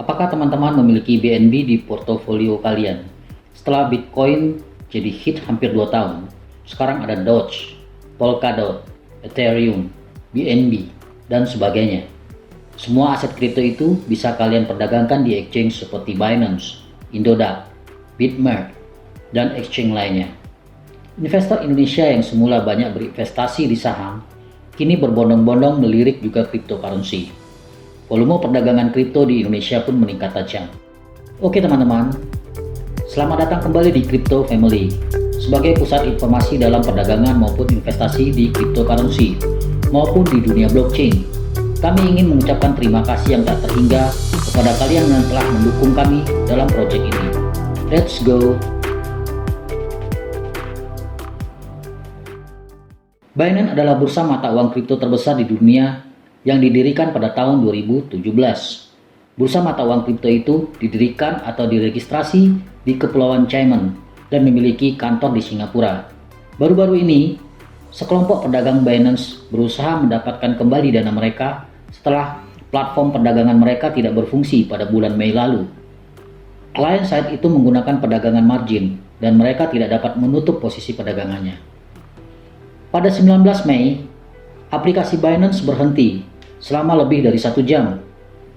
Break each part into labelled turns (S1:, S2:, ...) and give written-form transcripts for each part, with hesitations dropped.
S1: Apakah teman-teman memiliki BNB di portofolio kalian? Setelah Bitcoin jadi hit hampir 2 tahun, sekarang ada Doge, Polkadot, Ethereum, BNB, dan sebagainya. Semua aset kripto itu bisa kalian perdagangkan di exchange seperti Binance, Indodax, Bitmerge, dan exchange lainnya. Investor Indonesia yang semula banyak berinvestasi di saham, kini berbondong-bondong melirik juga cryptocurrency. Volume perdagangan kripto di Indonesia pun meningkat tajam. Oke teman-teman, selamat datang kembali di Crypto Family, sebagai pusat informasi dalam perdagangan maupun investasi di cryptocurrency maupun di dunia blockchain. Kami ingin mengucapkan terima kasih yang tak terhingga kepada kalian yang telah mendukung kami dalam proyek ini. Let's go! Binance adalah bursa mata uang kripto terbesar di dunia yang didirikan pada tahun 2017. Bursa mata uang kripto itu didirikan atau diregistrasi di Kepulauan Cayman dan memiliki kantor di Singapura. Baru-baru ini, sekelompok pedagang Binance berusaha mendapatkan kembali dana mereka setelah platform perdagangan mereka tidak berfungsi pada bulan Mei lalu. Client side itu menggunakan perdagangan margin dan mereka tidak dapat menutup posisi perdagangannya. Pada 19 Mei, aplikasi Binance berhenti selama lebih dari 1 jam,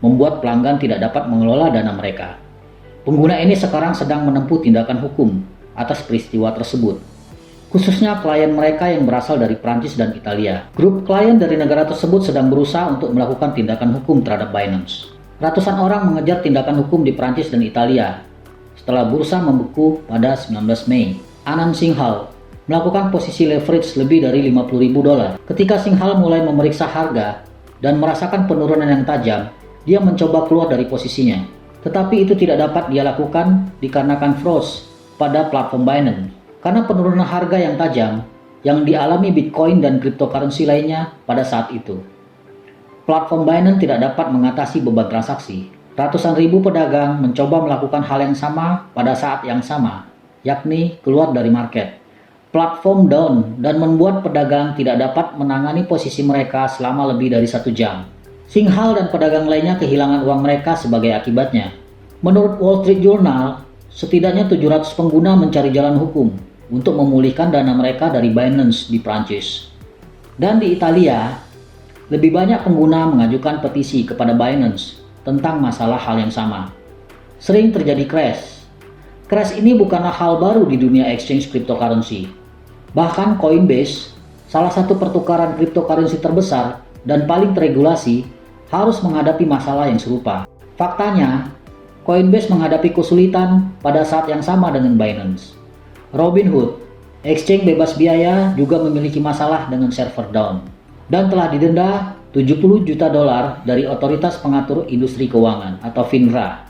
S1: membuat pelanggan tidak dapat mengelola dana mereka. Pengguna ini sekarang sedang menempuh tindakan hukum atas peristiwa tersebut, khususnya klien mereka yang berasal dari Prancis dan Italia. Grup klien dari negara tersebut sedang berusaha untuk melakukan tindakan hukum terhadap Binance. Ratusan orang mengejar tindakan hukum di Prancis dan Italia setelah bursa membeku pada 19 Mei. Anand Singhal melakukan posisi leverage lebih dari $50.000. Ketika Singhal mulai memeriksa harga dan merasakan penurunan yang tajam, dia mencoba keluar dari posisinya. Tetapi itu tidak dapat dia lakukan dikarenakan froze pada platform Binance. Karena penurunan harga yang tajam yang dialami Bitcoin dan cryptocurrency lainnya pada saat itu. Platform Binance tidak dapat mengatasi beban transaksi. Ratusan ribu pedagang mencoba melakukan hal yang sama pada saat yang sama, yakni keluar dari market. Platform down dan membuat pedagang tidak dapat menangani posisi mereka selama lebih dari 1 jam. Singhal dan pedagang lainnya kehilangan uang mereka sebagai akibatnya. Menurut Wall Street Journal, setidaknya 700 pengguna mencari jalan hukum untuk memulihkan dana mereka dari Binance di Prancis. Dan di Italia, lebih banyak pengguna mengajukan petisi kepada Binance tentang masalah hal yang sama. Sering terjadi crash. Crash ini bukanlah hal baru di dunia exchange cryptocurrency. Bahkan Coinbase, salah satu pertukaran cryptocurrency terbesar dan paling teregulasi, harus menghadapi masalah yang serupa. Faktanya, Coinbase menghadapi kesulitan pada saat yang sama dengan Binance. Robinhood, exchange bebas biaya, juga memiliki masalah dengan server down dan telah didenda $70 juta dari Otoritas Pengatur Industri Keuangan atau FINRA.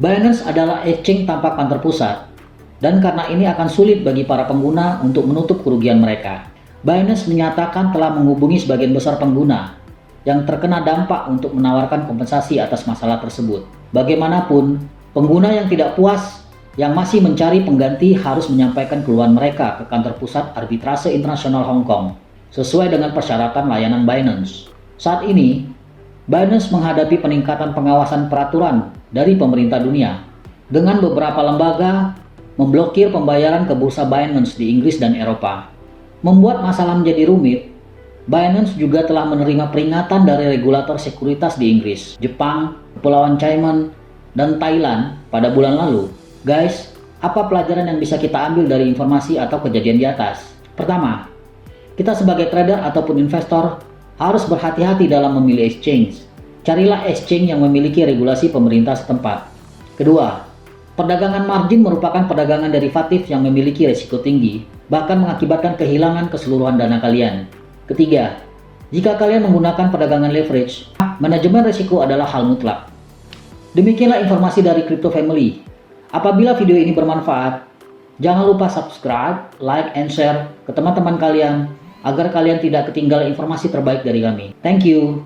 S1: Binance adalah exchange tanpa kantor pusat, dan karena ini akan sulit bagi para pengguna untuk menutup kerugian mereka. Binance menyatakan telah menghubungi sebagian besar pengguna yang terkena dampak untuk menawarkan kompensasi atas masalah tersebut. Bagaimanapun, pengguna yang tidak puas yang masih mencari pengganti harus menyampaikan keluhan mereka ke kantor pusat arbitrase internasional Hong Kong sesuai dengan persyaratan layanan Binance. Saat ini, Binance menghadapi peningkatan pengawasan peraturan dari pemerintah dunia dengan beberapa lembaga memblokir pembayaran ke bursa Binance di Inggris dan Eropa. Membuat masalah menjadi rumit, Binance juga telah menerima peringatan dari regulator sekuritas di Inggris, Jepang, Kepulauan Cayman, dan Thailand pada bulan lalu. Guys, apa pelajaran yang bisa kita ambil dari informasi atau kejadian di atas? Pertama, kita sebagai trader ataupun investor harus berhati-hati dalam memilih exchange. Carilah exchange yang memiliki regulasi pemerintah setempat. Kedua, perdagangan margin merupakan perdagangan derivatif yang memiliki risiko tinggi, bahkan mengakibatkan kehilangan keseluruhan dana kalian. Ketiga, jika kalian menggunakan perdagangan leverage, manajemen risiko adalah hal mutlak. Demikianlah informasi dari Crypto Family. Apabila video ini bermanfaat, jangan lupa subscribe, like, and share ke teman-teman kalian agar kalian tidak ketinggalan informasi terbaik dari kami. Thank you.